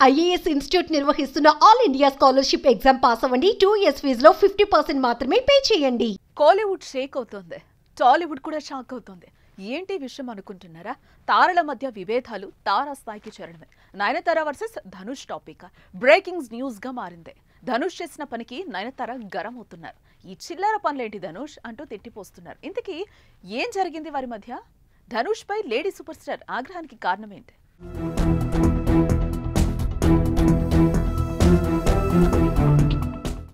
IAS institute నిర్వహిస్తున్న all India scholarship exam pass అవ్వండి. 2 years ఫీజులో 50% మాత్రమే పే చేయండి. కోలీవుడ్ షేక్ అవుతోంది, టాలీవుడ్ కూడా షాక్ అవుతోంది. ఏంటి విషయం అనుకుంటున్నారా? తారల మధ్య విభేదాలు తారాస్థాయికి చేరడమే. Nayanthara versus Dhanush topic breaking news గా మారింది. ధనుష్ చేసిన పనికి నయనతార గరం అవుతున్నారు. ఈ చిల్లర పనులేంటి ధనుష్ అంటూ తిట్టిపోస్తున్నారు. ఇంతకీ ఏం జరిగింది వారి మధ్య? ధనుష్ పై లేడీ సూపర్ స్టార్ ఆగ్రహానికి కారణం ఏంటి?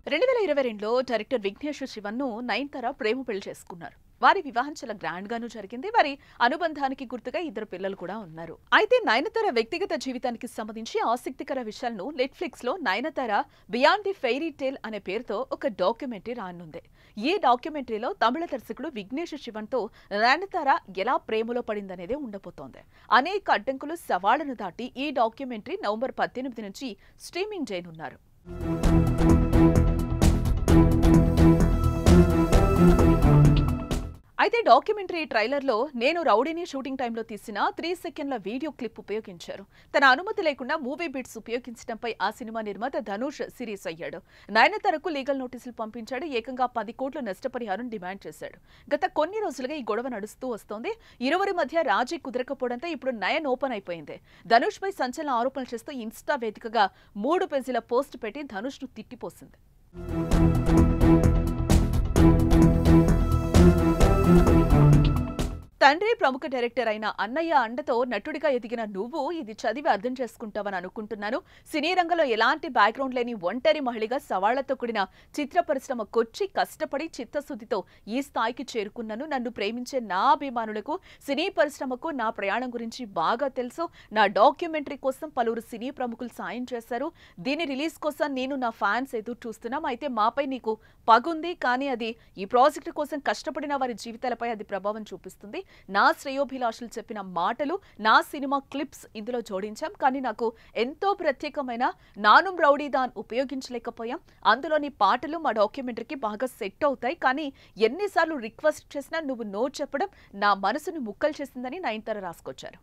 2022లో డైరెక్టర్ విఘ్నేష్ శివన్ను నయనతార ప్రేమ పెళ్లి చేసుకున్నారు. వారి వివాహం చాలా గ్రాండ్ గాను జరిగింది. వారి అనుబంధానికి గుర్తుగా 2 పిల్లలు కూడా ఉన్నారు. అయితే నయనతార వ్యక్తిగత జీవితానికి సంబంధించి ఆసక్తికర విషయాలను నెట్ఫ్లిక్స్ లో Nayanthara beyond the fairy tale అనే పేరుతో ఒక డాక్యుమెంటరీ రానుంది. ఈ డాక్యుమెంటరీలో తమిళ దర్శకుడు విఘ్నేష్ శివన్ తో నయనతార ఎలా ప్రేమలో పడిందనేదే ఉండబోతోంది. అనేక అడ్డంకులు సవాళ్లను దాటి ఈ డాక్యుమెంటరీ నవంబర్ 18 నుంచి స్ట్రీమింగ్ చేయనున్నారు. అయితే డాక్యుమెంటరీ ట్రైలర్లో నేను రౌడీని షూటింగ్ టైంలో తీసిన 3 సెకండ్ల వీడియో క్లిప్ ఉపయోగించారు. తన అనుమతి లేకుండా మూవీ బిట్స్ ఉపయోగించడంపై ఆ సినిమా నిర్మాత ధనుష్ సీరియస్ అయ్యాడు. నయనతారకు లీగల్ నోటీసులు పంపించాడు. ఏకంగా 10 కోట్ల నష్టపరిహారం డిమాండ్ చేశాడు. గత కొన్ని రోజులుగా ఈ గొడవ నడుస్తూ వస్తోంది. ఇరువురి మధ్య రాజీ కుదరకపోవడంతో ఇప్పుడు నయన్ ఓపెన్ అయిపోయింది. ధనుష్ పై సంచలన ఆరోపణలు చేస్తూ ఇన్స్టా వేదికగా 3 పేజీల పోస్ట్ పెట్టి ధనుష్ ను తిట్టిపోసింది. తండ్రి ప్రముఖ డైరెక్టర్ అయిన అన్నయ్య అండతో నటుడిగా ఎదిగిన నువ్వు ఇది చదివి అర్థం చేసుకుంటావని అనుకుంటున్నాను. సినీ రంగంలో ఎలాంటి బ్యాక్గ్రౌండ్ లేని ఒంటరి మహిళగా సవాళ్లతో కూడిన చిత్ర పరిశ్రమకొచ్చి కష్టపడి చిత్తశుద్ధితో ఈ స్థాయికి చేరుకున్నాను. నన్ను ప్రేమించే నా అభిమానులకు, సినీ పరిశ్రమకు నా ప్రయాణం గురించి బాగా తెలుసు. నా డాక్యుమెంటరీ కోసం పలువురు సినీ ప్రముఖులు సాయం చేశారు. దీని రిలీజ్ కోసం నేను నా ఫ్యాన్స్ ఎదురు చూస్తున్నాం. అయితే మాపై నీకు పగుంది, కానీ అది ఈ ప్రాజెక్టు కోసం కష్టపడిన వారి జీవితాలపై అది ప్రభావం చూపిస్తుంది. నా శ్రేయోభిలాషులు చెప్పిన మాటలు, నా సినిమా క్లిప్స్ ఇందులో జోడించాం. కానీ నాకు ఎంతో ప్రత్యేకమైన నానుం రౌడీదాన్ ఉపయోగించలేకపోయాం. అందులోని పాటలు మా డాక్యుమెంటరీకి బాగా సెట్ అవుతాయి. కానీ ఎన్నిసార్లు రిక్వెస్ట్ చేసినా నువ్వు నో చెప్పడం నా మనసును ముక్కలు చేసిందని నయనతార రాసుకొచ్చారు.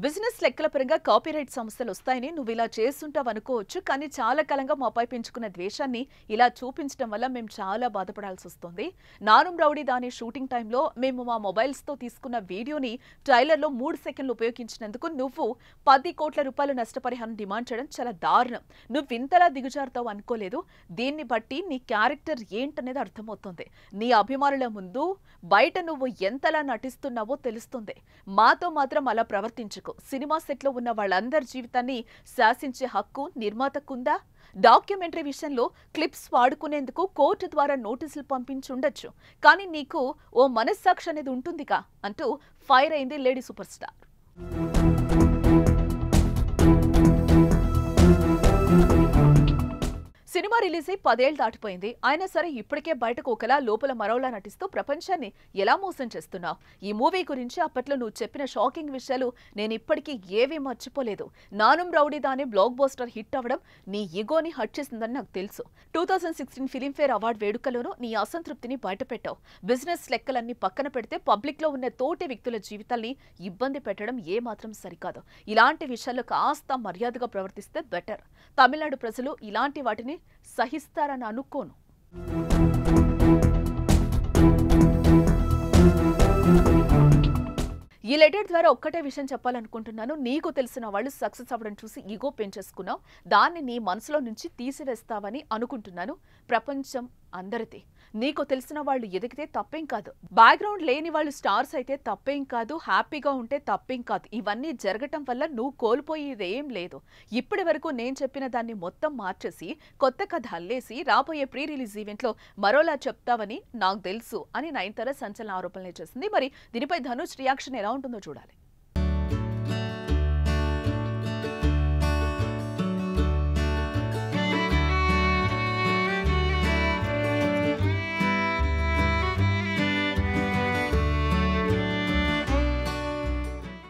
బిజినెస్ లెక్కల పరంగా కాపీరైట్ సమస్యలు వస్తాయని నువ్వు ఇలా చేస్తుంటావు అనుకోవచ్చు. కానీ చాలా కాలంగా మాపై పెంచుకున్న ద్వేషాన్ని ఇలా చూపించడం వల్ల మేము చాలా బాధపడాల్సి వస్తుంది. నానుం రౌడీ దాని షూటింగ్ టైంలో మేము మా మొబైల్స్తో తీసుకున్న వీడియోని ట్రైలర్లో 3 సెకండ్లు ఉపయోగించినందుకు నువ్వు 10 కోట్ల రూపాయల నష్టపరిహారం డిమాండ్ చేయడం చాలా దారుణం. నువ్వు ఇంతలా దిగుజారుతావు అనుకోలేదు. దీన్ని బట్టి నీ క్యారెక్టర్ ఏంటనేది అర్థమవుతుంది. నీ అభిమానుల ముందు బయట నువ్వు ఎంతలా నటిస్తున్నావో తెలుస్తుంది. మాతో మాత్రం అలా ప్రవర్తించుకో. సినిమా సెట్లో ఉన్న వాళ్ళందరి జీవితాన్ని శాసించే హక్కు నిర్మాతకుందా? డాక్యుమెంటరీ విషయంలో క్లిప్స్ వాడుకునేందుకు కోర్టు ద్వారా నోటీసులు పంపించుండొచ్చు. కానీ నీకు ఓ మనస్సాక్షి అనేది ఉంటుందిగా అంటూ ఫైర్ అయింది lady super star. Cinema release అయి 10 ఏళ్లు దాటిపోయింది. అయినా సరే ఇప్పటికే బయటకు ఒకలా లోపల మరోలా నటిస్తూ ప్రపంచాన్ని ఎలా మోసం చేస్తున్నావు? ఈ మూవీ గురించి అప్పట్లో నువ్వు చెప్పిన షాకింగ్ విషయాలు నేను ఇప్పటికీ ఏవీ మర్చిపోలేదు. నానుం రౌడీ దాని బ్లాక్ బస్టర్ హిట్ అవ్వడం నీ ఈగోని హర్ట్ చేసిందని నాకు తెలుసు. 2016 ఫిలింఫేర్ అవార్డు వేడుకలోనూ నీ అసంతృప్తిని బయటపెట్టావు. బిజినెస్ లెక్కలన్నీ పక్కన పెడితే పబ్లిక్ లో ఉన్న తోటి వ్యక్తుల జీవితాల్ని ఇబ్బంది పెట్టడం ఏమాత్రం సరికాదు. ఇలాంటి విషయాల్లో కాస్త మర్యాదగా ప్రవర్తిస్తే బెటర్. తమిళనాడు ప్రజలు ఇలాంటి వాటిని సహిస్తారని అనుకోను. ఈ లెటర్ ద్వారా ఒక్కటే విషయం చెప్పాలనుకుంటున్నాను. నీకు తెలిసిన వాళ్ళు సక్సెస్ అవ్వడం చూసి ఈగో పెంచేసుకున్నావు. దాన్ని నీ మనసులో నుంచి తీసివేస్తావని అనుకుంటున్నాను. ప్రపంచం అందరిది. నీకు తెలిసిన వాళ్ళు ఎదిగితే తప్పేం కాదు. బ్యాక్గ్రౌండ్ లేని వాళ్ళు స్టార్స్ అయితే తప్పేం కాదు. హ్యాపీగా ఉంటే తప్పేం కాదు. ఇవన్నీ జరగటం వల్ల నువ్వు కోల్పోయేదేం లేదు. ఇప్పటి వరకు నేను చెప్పిన దాన్ని మొత్తం మార్చేసి కొత్త కథ అల్లేసి రాబోయే ప్రీ రిలీజ్ ఈవెంట్లో మరోలా చెప్తావని నాకు తెలుసు అని నయనతార సంచలన ఆరోపణలు చేసింది. మరి దీనిపై ధనుష్ రియాక్షన్ ఎలా ఉంటుందో చూడాలి.